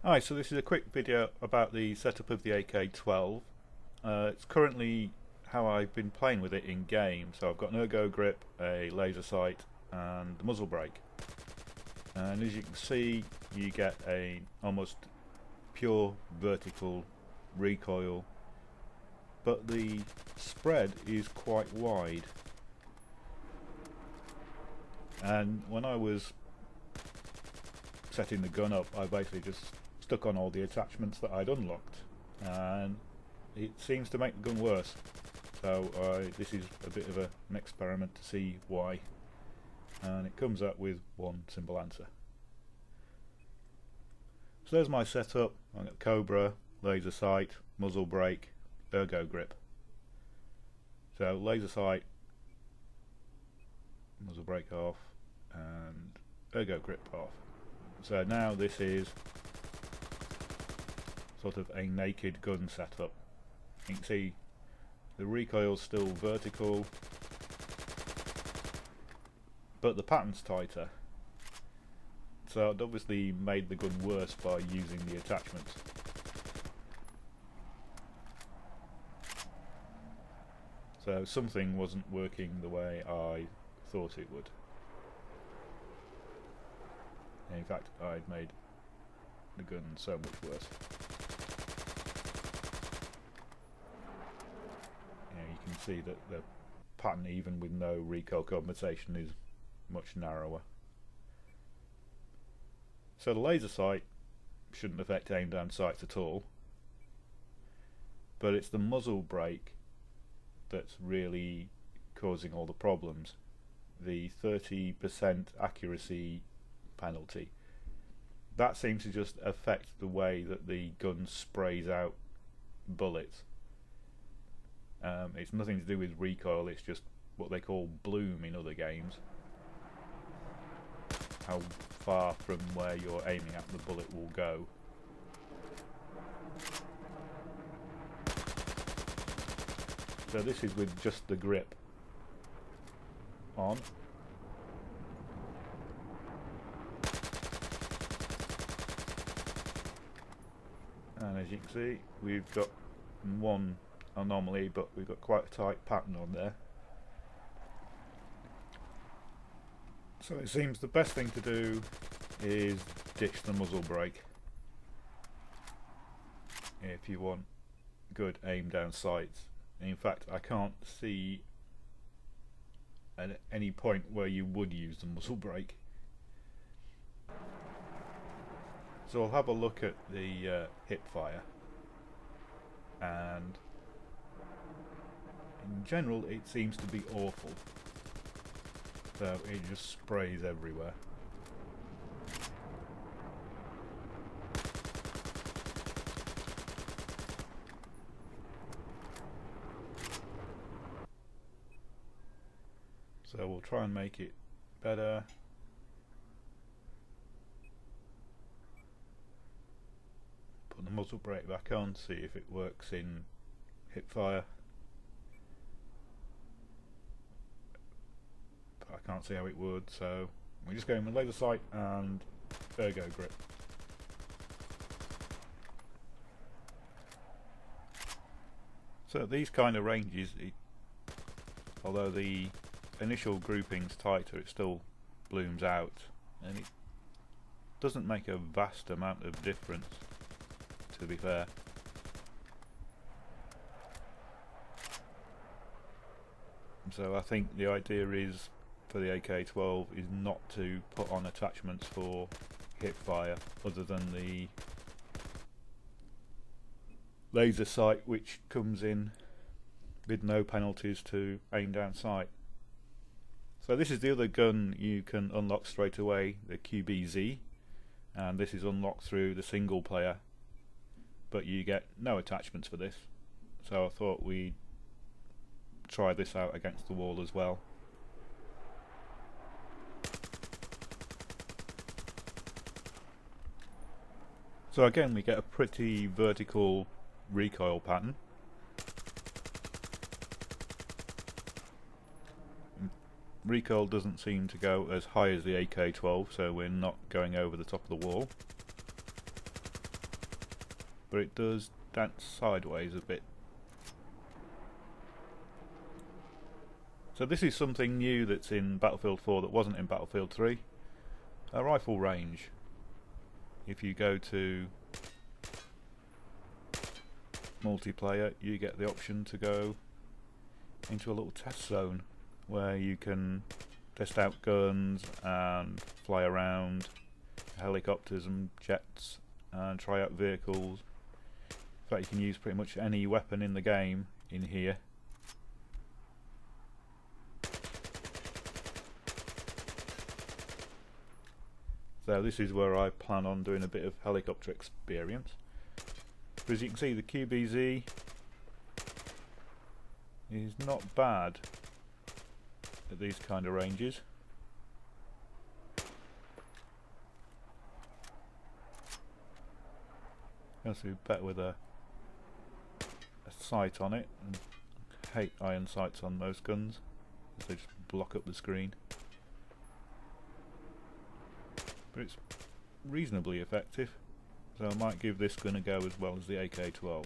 Hi, so this is a quick video about the setup of the AK12. It's currently how I've been playing with it in game. So I've got an ergo grip, a laser sight and the muzzle brake. And as you can see, you get a almost pure vertical recoil, but the spread is quite wide. And when I was setting the gun up, I basically just stuck on all the attachments that I'd unlocked, and it seems to make the gun worse. So this is a bit of an experiment to see why, and it comes up with one simple answer. So there's my setup. I've got Cobra, laser sight, muzzle brake, ergo grip. So laser sight, muzzle brake off, and ergo grip off. So now this is sort of a naked gun setup. You can see the recoil's still vertical, but the pattern's tighter. So I'd obviously made the gun worse by using the attachments. So something wasn't working the way I thought it would. In fact, I'd made the gun so much worse. You can see that the pattern, even with no recoil compensation, is much narrower. So the laser sight shouldn't affect aim down sights at all, but it's the muzzle brake that's really causing all the problems. The 30% accuracy penalty, that seems to just affect the way that the gun sprays out bullets. It's nothing to do with recoil, it's just what they call bloom in other games. How far from where you're aiming at the bullet will go. So this is with just the grip on. And as you can see, we've got one anomaly, but we've got quite a tight pattern on there. So it seems the best thing to do is ditch the muzzle brake if you want good aim down sights. In fact, I can't see at any point where you would use the muzzle brake. So I'll have a look at the hip fire, and in general it seems to be awful. So it just sprays everywhere. So we'll try and make it better. Put the muzzle brake back on, see if it works in hip fire. But I can't see how it would, so we're just going with laser sight and ergo grip. So these kind of ranges, although the initial grouping's tighter, it still blooms out, and it doesn't make a vast amount of difference, to be fair. So I think the idea is for the AK12 is not to put on attachments for hip fire other than the laser sight, which comes in with no penalties to aim down sight. So this is the other gun you can unlock straight away, the QBZ, and this is unlocked through the single player, but you get no attachments for this. So I thought we'd try this out against the wall as well. So again, we get a pretty vertical recoil pattern. Recoil doesn't seem to go as high as the AK12, so we're not going over the top of the wall. but it does dance sideways a bit. So this is something new that's in Battlefield 4 that wasn't in Battlefield 3. A rifle range. If you go to multiplayer, you get the option to go into a little test zone where you can test out guns and fly around helicopters and jets and try out vehicles. In fact, you can use pretty much any weapon in the game in here. So this is where I plan on doing a bit of helicopter experience. But as you can see, the QBZ is not bad at these kind of ranges. Going to be better with a sight on it. And I hate iron sights on most guns, they just block up the screen. But it's reasonably effective, so I might give this gun a go as well as the AK12.